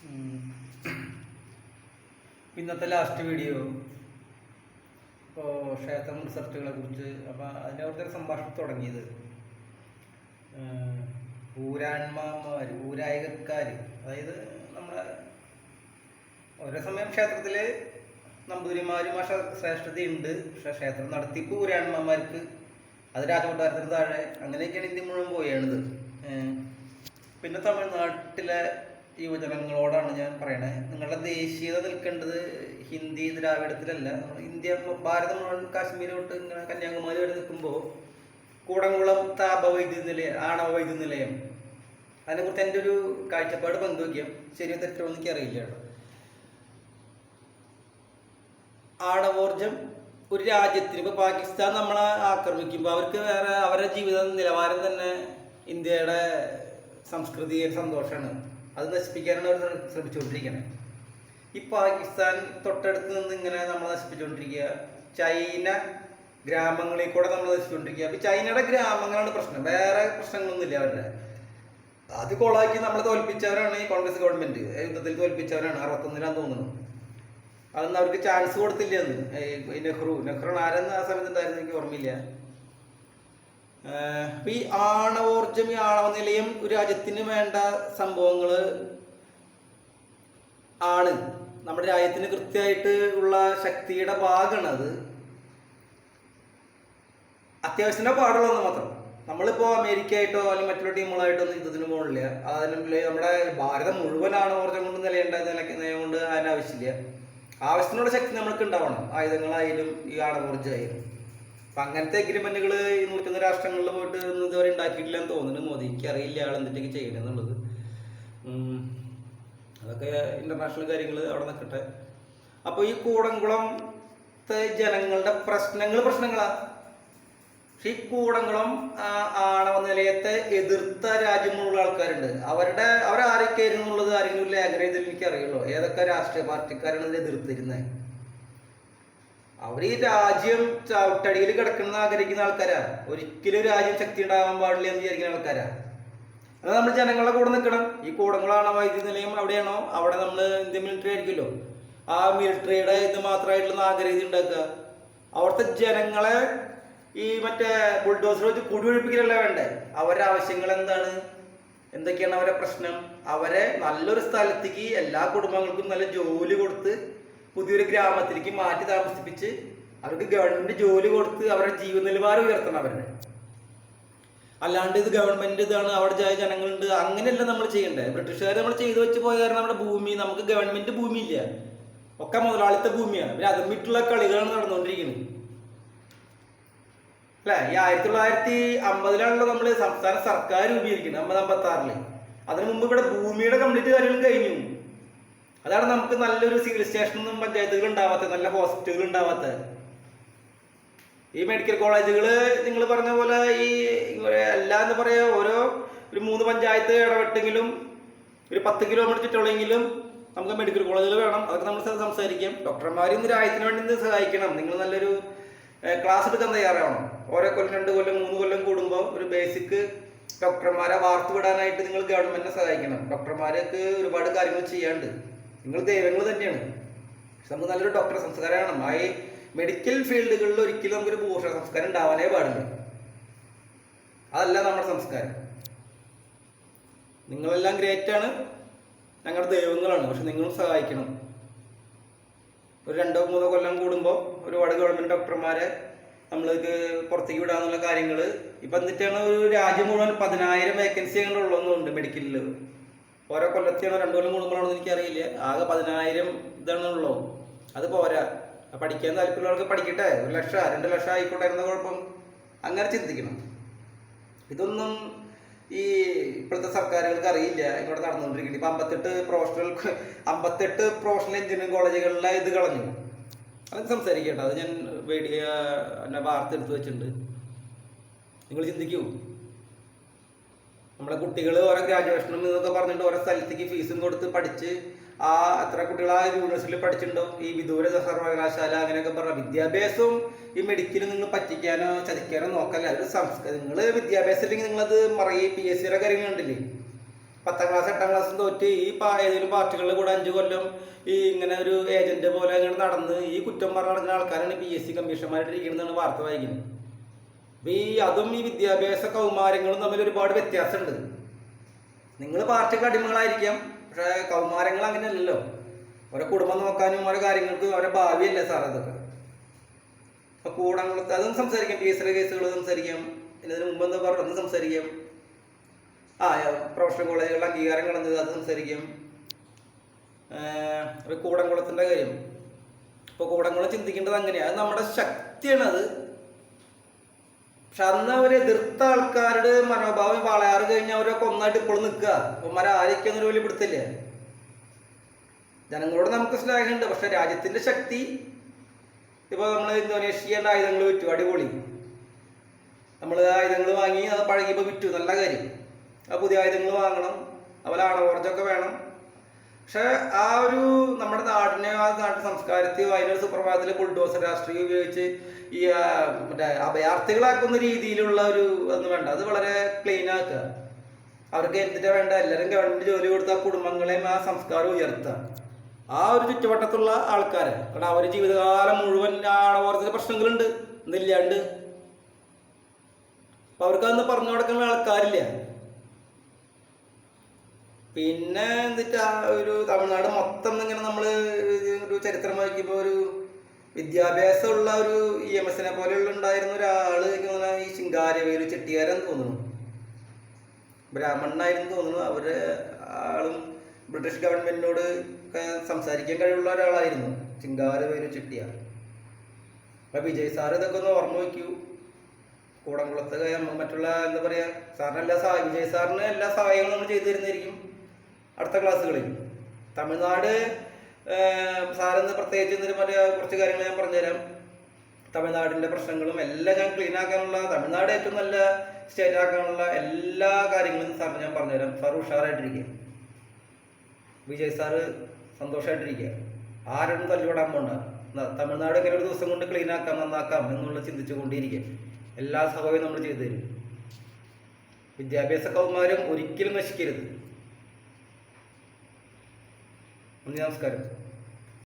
ഉം. ഇന്നത്തെ last video ഇപ്പോൾ ക്ഷേത്രം റിസർച്ചുകളെ കുറിച്ച് അപ്പോൾ അതിൻ്റെ അവിടുത്തെ ഒരു സംഭാഷണം തുടങ്ങിയത് ഊരാൺമാർ ഊരായകക്കാർ, അതായത് നമ്മുടെ ഓരോ സമയം ക്ഷേത്രത്തിൽ നമ്പൂതിരിമാരും ആ ശ്രേഷ്ഠതയുണ്ട്. പക്ഷേ ക്ഷേത്രം നടത്തിപ്പ് ഊരാൺമാർക്ക് അത് രാജകൊട്ടാരത്തിന് താഴെ അങ്ങനെയൊക്കെയാണ് ഇന്ത്യ മുഴുവൻ പോയത്. പിന്നെ തമിഴ്നാട്ടിലെ യുവജനങ്ങളോടാണ് ഞാൻ പറയണേ, നിങ്ങളുടെ ദേശീയത നിൽക്കേണ്ടത് ഹിന്ദി ദ്രാവിഡത്തിലല്ല. ഇന്ത്യ ഭാരതം മുഴുവൻ കാശ്മീർ തൊട്ട് ഇങ്ങനെ കന്യാകുമാരി വരെ നിൽക്കുമ്പോൾ കൂടംകുളം താപവൈദ്യുത നിലയം, ആണവ വൈദ്യുത നിലയം, അതിനെക്കുറിച്ച് എൻ്റെ ഒരു കാഴ്ചപ്പാട് പങ്കുവയ്ക്കാം. ശരിയോ തെറ്റോ എന്ന് എനിക്കറിയില്ല കേട്ടോ. ആണവോർജം ഒരു രാജ്യത്തിന്, ഇപ്പോൾ പാകിസ്ഥാൻ നമ്മളെ ആക്രമിക്കുമ്പോൾ അവർക്ക് വേറെ അവരുടെ ജീവിത നിലവാരം തന്നെ ഇന്ത്യയുടെ സംസ്കൃതി സന്തോഷമാണ്, അത് നശിപ്പിക്കാനാണ് അവർ ശ്രമിച്ചുകൊണ്ടിരിക്കുന്നത്. ഈ പാകിസ്ഥാൻ തൊട്ടടുത്ത് നിന്ന് ഇങ്ങനെ നമ്മൾ നശിപ്പിച്ചുകൊണ്ടിരിക്കുക, ചൈന ഗ്രാമങ്ങളിൽ കൂടെ നമ്മൾ നശിച്ചുകൊണ്ടിരിക്കുക. അപ്പോൾ ചൈനയുടെ ഗ്രാമങ്ങളാണ് പ്രശ്നം, വേറെ പ്രശ്നങ്ങളൊന്നുമില്ല അവരുടെ. അത് കൊളാക്കി നമ്മളെ തോൽപ്പിച്ചവരാണ് ഈ കോൺഗ്രസ് ഗവൺമെൻറ്. യുദ്ധത്തിൽ തോൽപ്പിച്ചവരാണ് 61-ലാന്ന് തോന്നുന്നു. അതൊന്നും അവർക്ക് ചാൻസ് കൊടുത്തില്ല എന്ന്. നെഹ്റു ആരെന്ന് ആ സമയത്ത് ഉണ്ടായിരുന്നു എനിക്ക് ഓർമ്മയില്ല. അപ്പൊ ഈ ആണവോർജം, ഈ ആണവ നിലയം ഒരു രാജ്യത്തിന് വേണ്ട സംഭവങ്ങൾ ആണ്. നമ്മുടെ രാജ്യത്തിന് കൃത്യമായിട്ട് ഉള്ള ശക്തിയുടെ ഭാഗമാണ് അത്. അത്യാവശ്യത്തിന് പാടുള്ളതെന്ന് മാത്രം. നമ്മളിപ്പോൾ അമേരിക്കയായിട്ടോ അല്ലെങ്കിൽ മറ്റുള്ള ടീമുകളായിട്ടോ ഒന്നും യുദ്ധത്തിന് പോകണില്ല. അതിനുള്ള നമ്മുടെ ഭാരതം മുഴുവൻ ആണവോർജം കൊണ്ട് നിലയുണ്ട നിലയം കൊണ്ട് അതിനാവശ്യമില്ല. ആവശ്യത്തിനുള്ള ശക്തി നമ്മൾക്ക് ഉണ്ടാവണം, ആയുധങ്ങളായാലും ഈ ആണവോർജമായാലും. അപ്പം അങ്ങനത്തെ എഗ്രിമെന്റുകൾ ഈ 101 രാഷ്ട്രങ്ങളിൽ പോയിട്ട് ഇതുവരെ ഉണ്ടാക്കിയിട്ടില്ലെന്ന് തോന്നുന്നു മോദി. എനിക്കറിയില്ല ആൾ എന്തിട്ടേക്ക് ചെയ്യണമെന്നുള്ളത്. അതൊക്കെ ഇന്റർനാഷണൽ കാര്യങ്ങൾ അവിടെ നിൽക്കട്ടെ. അപ്പോൾ ഈ കൂടംകുളത്തെ ജനങ്ങളുടെ പ്രശ്നങ്ങളാ. പക്ഷെ ഈ കൂടംകുളം ആണവ നിലയത്തെ എതിർത്ത രാജ്യങ്ങളുള്ള ആൾക്കാരുണ്ട്. അവരാരൊക്കെയായിരുന്നു എന്നുള്ളത് ആരെങ്കിലും ലേഖനം ഇതിൽ എനിക്കറിയുള്ളൂ. ഏതൊക്കെ രാഷ്ട്രീയ പാർട്ടിക്കാരാണ് ഇതിനെ എതിർത്തിരുന്നത്. അവർ ഈ രാജ്യം ചവിട്ടടിയിൽ കിടക്കണമെന്ന് ആഗ്രഹിക്കുന്ന ആൾക്കാരാ. ഒരിക്കലും രാജ്യം ശക്തി ഉണ്ടാകാൻ പാടില്ല എന്ന് വിചാരിക്കുന്ന ആൾക്കാരാ. അത് നമ്മൾ ജനങ്ങളുടെ കൂടെ നിൽക്കണം. ഈ കൂടംകുളമാണോ വൈദ്യുതി നിലയം എവിടെയാണോ അവിടെ നമ്മൾ ഇന്ത്യൻ മിലിറ്ററി ആയിരിക്കുമല്ലോ, ആ മിലിറ്ററിയുടെ ഇത് മാത്രമായിട്ടുള്ള ആഗ്രഹം ഉണ്ടാക്കുക. അവിടുത്തെ ജനങ്ങളെ ഈ മറ്റേ ബുൾഡോസർ വെച്ച് കുടിയൊഴിപ്പിക്കലല്ല വേണ്ടേ. അവരുടെ ആവശ്യങ്ങൾ എന്താണ്, എന്തൊക്കെയാണ് അവരുടെ പ്രശ്നം? അവരെ നല്ലൊരു സ്ഥലത്തേക്ക് എല്ലാ കുടുംബങ്ങൾക്കും നല്ല ജോലി കൊടുത്ത് പുതിയൊരു ഗ്രാമത്തിലേക്ക് മാറ്റി താമസിപ്പിച്ച് അവർക്ക് ഗവൺമെന്റ് ജോലി കൊടുത്ത് അവരുടെ ജീവന നിലവാരം ഉയർത്തണം അവരുടെ. അല്ലാണ്ട് ഇത് ഗവൺമെന്റ് ഇതാണ്, അവിടെ ജനങ്ങളുണ്ട്, അങ്ങനെയല്ല നമ്മൾ ചെയ്യേണ്ടത്. ബ്രിട്ടീഷുകാർ നമ്മൾ ചെയ്തു വെച്ച് പോയ കാരണം നമ്മുടെ ഭൂമി, നമുക്ക് ഗവൺമെന്റ് ഭൂമിയില്ല, ഒക്കെ മുതലാളിത്ത ഭൂമിയാണ്. പിന്നെ അതും വിട്ടുള്ള കളികളാണ് നടന്നുകൊണ്ടിരിക്കുന്നത് അല്ലേ. ഈ 1950-ലാണല്ലോ നമ്മൾ സംസ്ഥാന സർക്കാർ രൂപീകരിക്കുന്നത്, 1956-ല്. അതിനു മുമ്പ് ഇവിടെ ഭൂമിയുടെ കംപ്ലീറ്റ് കാര്യങ്ങളും കഴിഞ്ഞു. അതാണ് നമുക്ക് നല്ലൊരു സിവിൽ സ്റ്റേഷനൊന്നും പഞ്ചായത്തുകൾ ഉണ്ടാവാത്തത്, നല്ല ഹോസ്പിറ്റലുകൾ ഉണ്ടാവാത്തത്. ഈ മെഡിക്കൽ കോളേജുകൾ നിങ്ങൾ പറഞ്ഞ പോലെ ഈ എല്ലാം എന്ന് പറയാ, ഒരു 3 പഞ്ചായത്ത് ഇടപെട്ടെങ്കിലും ഒരു 10 കിലോമീറ്റർ ചുറ്റോളെങ്കിലും നമുക്ക് മെഡിക്കൽ കോളേജുകൾ വേണം. അതൊക്കെ നമ്മൾ സംസാരിക്കാം. ഡോക്ടർമാർ ഇന്ന് രാജ്യത്തിന് വേണ്ടി സഹായിക്കണം. നിങ്ങൾ നല്ലൊരു ക്ലാസ് എടുക്കാൻ തയ്യാറാവണം. ഓരോ കൊല്ലം 2 കൊല്ലം 3 കൊല്ലം കൂടുമ്പോൾ ഒരു ബേസിക് ഡോക്ടർമാരെ വാർത്തു വിടാനായിട്ട് നിങ്ങൾ ഗവൺമെന്റിനെ സഹായിക്കണം. ഡോക്ടർമാർക്ക് ഒരുപാട് കാര്യങ്ങൾ ചെയ്യാണ്ട്. നിങ്ങൾ ദൈവങ്ങൾ തന്നെയാണ്. പക്ഷെ നമുക്ക് നല്ലൊരു ഡോക്ടർ സംസ്കാരം വേണം. ആ ഈ മെഡിക്കൽ ഫീൽഡുകളിൽ ഒരിക്കലും നമുക്കൊരു ഭൂഷണ സംസ്കാരം ഉണ്ടാവാനേ പാടില്ല. അതല്ല നമ്മുടെ സംസ്കാരം. നിങ്ങളെല്ലാം ഗ്രേറ്റാണ്, ഞങ്ങളുടെ ദൈവങ്ങളാണ്. പക്ഷെ നിങ്ങളും സഹായിക്കണം. ഒരു 2-3 കൊല്ലം കൂടുമ്പോൾ ഒരുപാട് ഗവൺമെന്റ് ഡോക്ടർമാരെ നമ്മൾക്ക് പുറത്തേക്ക് വിടാന്നുള്ള കാര്യങ്ങൾ ഇപ്പം എന്നിട്ടാണ് ഒരു രാജ്യം മുഴുവൻ 10,000 വേക്കൻസി അങ്ങനെ ഉള്ളതൊന്നുണ്ട് മെഡിക്കലിൽ. ഓരോ കൊല്ലത്തെയാണോ 2 കൊല്ലം കൂടുമ്പോഴാണോ എനിക്കറിയില്ല. ആകെ 10,000 ഇതാണുള്ളൂ. അത് പോരാ. പഠിക്കാൻ താല്പര്യമുള്ളവർക്ക് പഠിക്കട്ടെ. 1 ലക്ഷം 2 ലക്ഷം ആയിക്കോട്ടെ എന്ന കുഴപ്പം. അങ്ങനെ ചിന്തിക്കണം. ഇതൊന്നും ഈ ഇപ്പോഴത്തെ സർക്കാരുകൾക്ക് അറിയില്ല. ഇവിടെ നടന്നുകൊണ്ടിരിക്കുന്നത് ഇപ്പം 58 പ്രൊഫഷണൽ എഞ്ചിനീയറിംഗ് കോളേജുകളിലെ ഇത് കളഞ്ഞു. അതൊക്കെ സംസാരിക്കട്ടെ. അത് ഞാൻ എന്നെ വാർത്ത എടുത്ത് വെച്ചിട്ടുണ്ട്. നിങ്ങൾ ചിന്തിക്കൂ. നമ്മുടെ കുട്ടികൾ ഓരോ ഗ്രാജുവേഷനും എന്നൊക്കെ പറഞ്ഞിട്ട് ഓരോ സ്ഥലത്തേക്ക് ഫീസും കൊടുത്ത് പഠിച്ച് എത്ര കുട്ടികൾ ആ യൂണിവേഴ്സിറ്റിയിൽ പഠിച്ചിട്ടുണ്ടോ? ഈ വിദൂര സർവകലാശാല അങ്ങനെയൊക്കെ പറഞ്ഞ വിദ്യാഭ്യാസവും ഈ മെഡിക്കലും നിങ്ങൾ പറ്റിക്കാനോ ചതിക്കാനോ നോക്കല്ല. ഒരു സംസ്കാരം. നിങ്ങൾ വിദ്യാഭ്യാസം ഇല്ലെങ്കിൽ നിങ്ങളത് PSCയുടെ കാര്യങ്ങൾ കണ്ടില്ലേ? 10ാം ക്ലാസ് 8ാം ക്ലാസ് തോറ്റ് ഈ ഏതെങ്കിലും പാർട്ടികളുടെ കൂടെ 5 കൊല്ലം ഈ ഇങ്ങനെ ഒരു ഏജന്റ് പോലെ ഇങ്ങനെ നടന്ന് ഈ കുറ്റം പറഞ്ഞ് നടക്കുന്ന ആൾക്കാരാണ് PSC കമ്മീഷന്മാരായിട്ട് ഇരിക്കുന്നതാണ് വാർത്ത വായിക്കുന്നത്. അപ്പം അതും ഈ വിദ്യാഭ്യാസ കൗമാരങ്ങളും തമ്മിൽ ഒരുപാട് വ്യത്യാസമുണ്ട്. നിങ്ങൾ പാർട്ടിക്ക് അടിമകളായിരിക്കാം, പക്ഷേ കൗമാരങ്ങൾ അങ്ങനെയല്ലല്ലോ. അവരെ കുടുംബം നോക്കാനും ഓരോ കാര്യങ്ങൾക്ക് അവരെ ഭാവിയല്ലേ സാർ അതൊക്കെ. അപ്പോൾ കൂടംകുളത്ത് അതും സംസാരിക്കാം, PSC കേസുകൾ സംസാരിക്കാം, ഇതിന് മുമ്പ് എന്താ പറയുക ഒന്ന് സംസാരിക്കാം. പ്രൊഫഷണൽ കോളേജുകളുടെ അംഗീകാരം കളഞ്ഞത് അത് സംസാരിക്കാം. കൂടംകുളത്തിൻ്റെ കാര്യം, ഇപ്പോൾ കൂടംകുളം ചിന്തിക്കേണ്ടത് അങ്ങനെയാണ്, അത് നമ്മുടെ ശക്തിയാണത്. പക്ഷെ അന്ന് അവർ എതിർത്ത ആൾക്കാരുടെ മനോഭാവം വളയാറ് കഴിഞ്ഞാൽ അവരൊക്കെ ഒന്നായിട്ട് ഇപ്പോഴും നിൽക്കുക. അവന്മാരെ ആരൊക്കെയൊന്നും വലിയ പിടുത്തില്ല. ജനങ്ങളോട് നമുക്ക് സ്നേഹമുണ്ട്, പക്ഷെ രാജ്യത്തിൻ്റെ ശക്തി ഇപ്പോൾ നമ്മൾ ഇന്തോനേഷ്യൻ്റെ ആയുധങ്ങൾ വിറ്റു, അടിപൊളി. നമ്മൾ ആയുധങ്ങൾ വാങ്ങി അത് പഴകിയപ്പോൾ വിറ്റു, നല്ല കാര്യം. ആ പുതിയ ആയുധങ്ങൾ വാങ്ങണം, അതുപോലെ ആണവോർജ്ജമൊക്കെ വേണം. പക്ഷെ ആ ഒരു നമ്മുടെ നാടിനെ ആ നാട്ടു സംസ്കാരത്തെയോ അതിനൊരു സുപ്രഭാതത്തിൽ ബുൾഡോസർ രാഷ്ട്രീയം ഉപയോഗിച്ച് ഈ മറ്റേ അഭയാർത്ഥികളാക്കുന്ന രീതിയിലുള്ള ഒരു ഒന്നും വേണ്ട. അത് വളരെ ക്ലീൻ ആക്കുക. അവർക്ക് എന്തിനാ വേണ്ട, എല്ലാവരും ഗവൺമെന്റ് ജോലി കൊടുത്താൽ കുടുംബങ്ങളെയും ആ സംസ്കാരം ഉയർത്തുക. ആ ഒരു ചുറ്റുവട്ടത്തുള്ള ആൾക്കാരെ, കാരണം അവർ ജീവിതകാലം മുഴുവൻ ആണവോർജ്ജ പ്രശ്നങ്ങളുണ്ട് എന്നില്ലാണ്ട്. അപ്പം അവർക്കതൊന്ന് പറഞ്ഞു കൊടുക്കുന്ന ആൾക്കാരില്ല. പിന്നെ എന്നിട്ട് ആ ഒരു തമിഴ്നാട് മൊത്തം ഇങ്ങനെ നമ്മൾ ഒരു ചരിത്രം വായിക്കുമ്പോൾ ഒരു വിദ്യാഭ്യാസമുള്ള ഒരു EMS പോലെയുള്ള ഉണ്ടായിരുന്ന ഒരാള് ഈ ശിങ്കാരവേലു ചെട്ടിയാരെന്ന് തോന്നുന്നു, ബ്രാഹ്മണനായിരുന്നു തോന്നുന്നു. അവര് ആളും ബ്രിട്ടീഷ് ഗവൺമെന്റിനോട് സംസാരിക്കാൻ കഴിവുള്ള ഒരാളായിരുന്നു ശിങ്കാരവേലു ചെട്ടിയാർ. അപ്പം വിജയ് സാർ ഇതൊക്കെ ഒന്ന് ഓർമ്മ വയ്ക്കൂ. കൂടംകുളത്ത് മറ്റുള്ള എന്താ പറയുക, സാറിന് വിജയ് സാറിന് എല്ലാ സഹായങ്ങളും നമ്മൾ ചെയ്തു തരുന്നതായിരിക്കും അടുത്ത ക്ലാസ്സുകളിൽ. തമിഴ്നാട് സാറെന്ന് പ്രത്യേകിച്ച് കുറച്ച് കാര്യങ്ങൾ ഞാൻ പറഞ്ഞുതരാം. തമിഴ്നാടിൻ്റെ പ്രശ്നങ്ങളും എല്ലാം ഞാൻ ക്ലീൻ ആക്കാനുള്ള, തമിഴ്നാട് ഏറ്റവും നല്ല സ്റ്റേറ്റ് ആക്കാനുള്ള എല്ലാ കാര്യങ്ങളും സാറിന് ഞാൻ പറഞ്ഞുതരാം. സാർ ഉഷാറായിട്ടിരിക്കുക, വിജയ് സാറ് സന്തോഷമായിട്ടിരിക്കുക, ആരോടും തല്ലുപെടാൻ പോണ്ട. തമിഴ്നാട് ഇങ്ങനെ ഒരു ദിവസം കൊണ്ട് ക്ലീൻ ആക്കാം, നന്നാക്കാം എന്നുള്ള ചിന്തിച്ചു കൊണ്ടിരിക്കുക. എല്ലാ സഹായവും നമ്മൾ ചെയ്തു തരും. വിദ്യാഭ്യാസ കൗമാരം ഒരിക്കലും നശിക്കരുത്. നമസ്കാരം.